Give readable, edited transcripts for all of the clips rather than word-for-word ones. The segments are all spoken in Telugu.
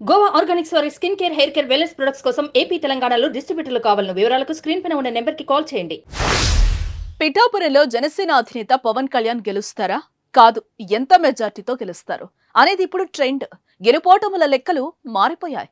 గోవా ఆర్గానిక్స్ వారి skin care, hair care, wellness products కోసం ఏపీ, తెలంగాణలో డిస్ట్రిబ్యూటర్లు కావాలను వివరాలకు స్క్రీన్ పైన ఉన్న నెంబర్కి కాల్ చేయండి. పిఠాపురంలో జనసేన అధినేత పవన్ కళ్యాణ్ గెలుస్తారా? కాదు, ఎంత మెజార్టీతో గెలుస్తారు అనేది ఇప్పుడు ట్రెండ్. గెలుపోటముల లెక్కలు మారిపోయాయి.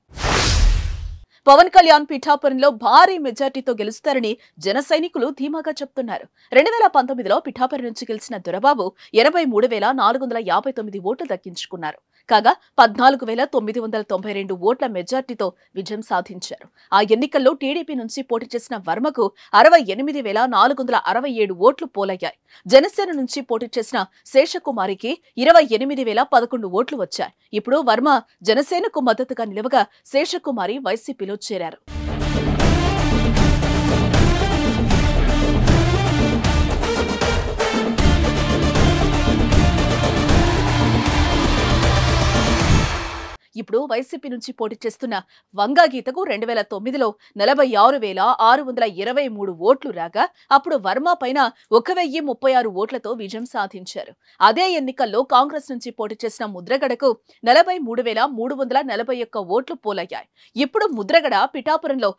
పవన్ కళ్యాణ్ పిఠాపురంలో భారీ మెజార్టీతో గెలుస్తారని జన సైనికులు ధీమాగా చెప్తున్నారు. 2019లో పిఠాపురం నుంచి గెలిచిన దొరబాబు 83,459 ఓట్లు దక్కించుకున్నారు. కాగా 14,992 ఓట్ల మెజార్టీతో విజయం సాధించారు. ఆ ఎన్నికల్లో టీడీపీ నుంచి పోటీ చేసిన వర్మకు 68,467 ఓట్లు పోలయ్యాయి. జనసేన నుంచి పోటీ చేసిన శేషకుమారికి 28,011 ఓట్లు వచ్చాయి. ఇప్పుడు వర్మ జనసేనకు మద్దతుగా నిలవగా శేషకుమారి వైసీపీలో చేరారు. ఇప్పుడు వైసీపీ నుంచి పోటీ చేస్తున్న వంగా గీతకు 2009లో 46,623 ఓట్లు రాగా అప్పుడు వర్మ పైన 1,036 ఓట్లతో విజయం సాధించారు. అదే ఎన్నికల్లో కాంగ్రెస్ నుంచి పోటీ చేసిన ముద్రగడకు 43,341 ఓట్లు పోలయ్యాయి. ఇప్పుడు ముద్రగడ పిఠాపురంలో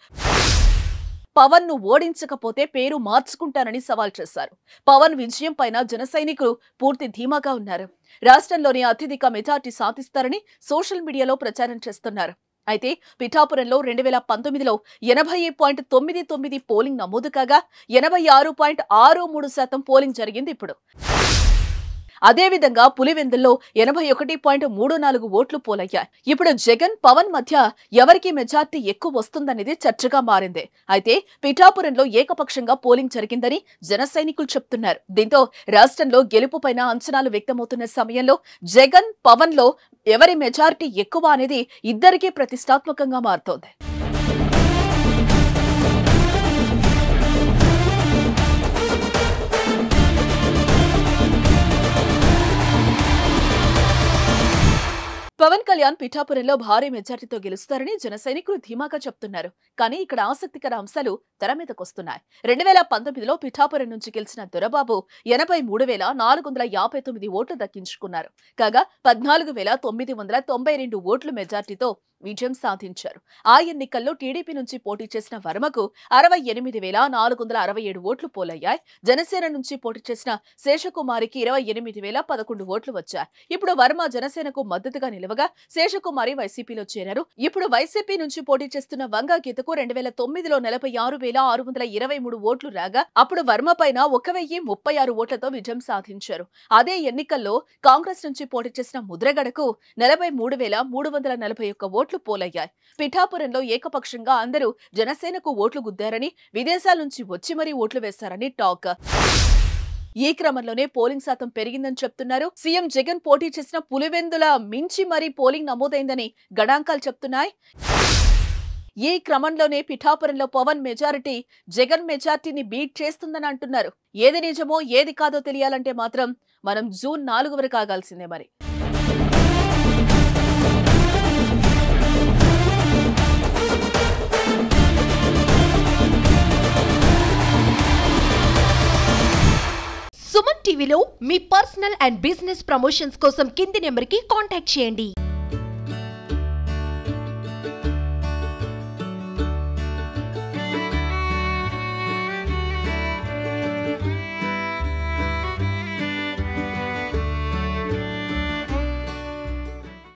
పవన్ ను ఓడించకపోతే పేరు మార్చుకుంటానని సవాల్ చేశారు. పవన్ విజయం పైన జన సైనికులు పూర్తి ధీమాగా ఉన్నారు. రాష్ట్రంలోని అత్యధిక మెజార్టీ సాధిస్తారని సోషల్ మీడియాలో ప్రచారం చేస్తున్నారు. అయితే పిఠాపురంలో 2019లో 80.99 పోలింగ్ నమోదు కాగా 86.63% పోలింగ్ జరిగింది. ఇప్పుడు అదేవిధంగా పులివెందుల్లో 81.34 ఓట్లు పోలయ్యాయి. ఇప్పుడు జగన్, పవన్ మధ్య ఎవరికి మెజార్టీ ఎక్కువ వస్తుందనేది చర్చగా మారింది. అయితే పిఠాపురంలో ఏకపక్షంగా పోలింగ్ జరిగిందని జన సైనికులు చెప్తున్నారు. దీంతో రాష్ట్రంలో గెలుపుపైన అంచనాలు వ్యక్తమవుతున్న సమయంలో జగన్, పవన్ లో ఎవరి మెజార్టీ ఎక్కువ అనేది ఇద్దరికీ ప్రతిష్టాత్మకంగా మారుతోంది. పవన్ కళ్యాణ్ పిఠాపురంలో భారీ మెజార్టీతో గెలుస్తారని జన సైనికులు ధీమాగా చెప్తున్నారు. కానీ ఇక్కడ ఆసక్తికర అంశాలు తెర మీదకొస్తున్నాయి. 2019లో పిఠాపురం నుంచి గెలిచిన దొరబాబు 83,459 ఓట్లు దక్కించుకున్నారు. కాగా 14,992 ఓట్లు మెజార్టీతో విజయం సాధించారు. ఆ ఎన్నికల్లో టీడీపీ నుంచి పోటీ చేసిన వర్మకు 68,467 ఓట్లు పోలయ్యాయి. జనసేన నుంచి పోటీ చేసిన శేషకుమారికి 28,011 ఓట్లు వచ్చాయి. ఇప్పుడు వర్మ జనసేనకు మద్దతుగా నిలవగా శేషకుమారి వైసీపీలో చేరారు. ఇప్పుడు వైసీపీ నుంచి పోటీ చేస్తున్న వంగా గీతకు 2009లో 46,623 ఓట్లు రాగా అప్పుడు వర్మ పైన 1,036 ఓట్లతో విజయం సాధించారు. అదే ఎన్నికల్లో కాంగ్రెస్ నుంచి పోటీ చేసిన ముద్రగడకు 43,341 ఓట్లు పోలయ్యాయి. పిఠాపురంలో ఏకపక్షంగా అందరూ జనసేనకు ఓట్లు గుద్దారని, విదేశాల నుంచి వచ్చి మరీ ఓట్లు వేశారని టాక్. ఈ క్రమంలోనే పోలింగ్ శాతం పెరిగిందని చెప్తున్నారు. సీఎం జగన్ పోటీ చేసిన పులివెందుల మించి మరీ పోలింగ్ నమోదైందని గణాంకాలు చెప్తున్నాయి. ఈ క్రమంలోనే పిఠాపురంలో పవన్ మెజారిటీ జగన్ మెజార్టీని బీట్ చేస్తుందని అంటున్నారు. ఏది నిజమో ఏది కాదో తెలియాలంటే మాత్రం మనం జూన్ 4 వరకు ఆగాల్సిందే. మరి సుమన్ టీవీలో మీ పర్సనల్ అండ్ బిజినెస్ ప్రమోషన్స్ కోసం కింది నెంబర్కి కాంటాక్ట్ చేయండి.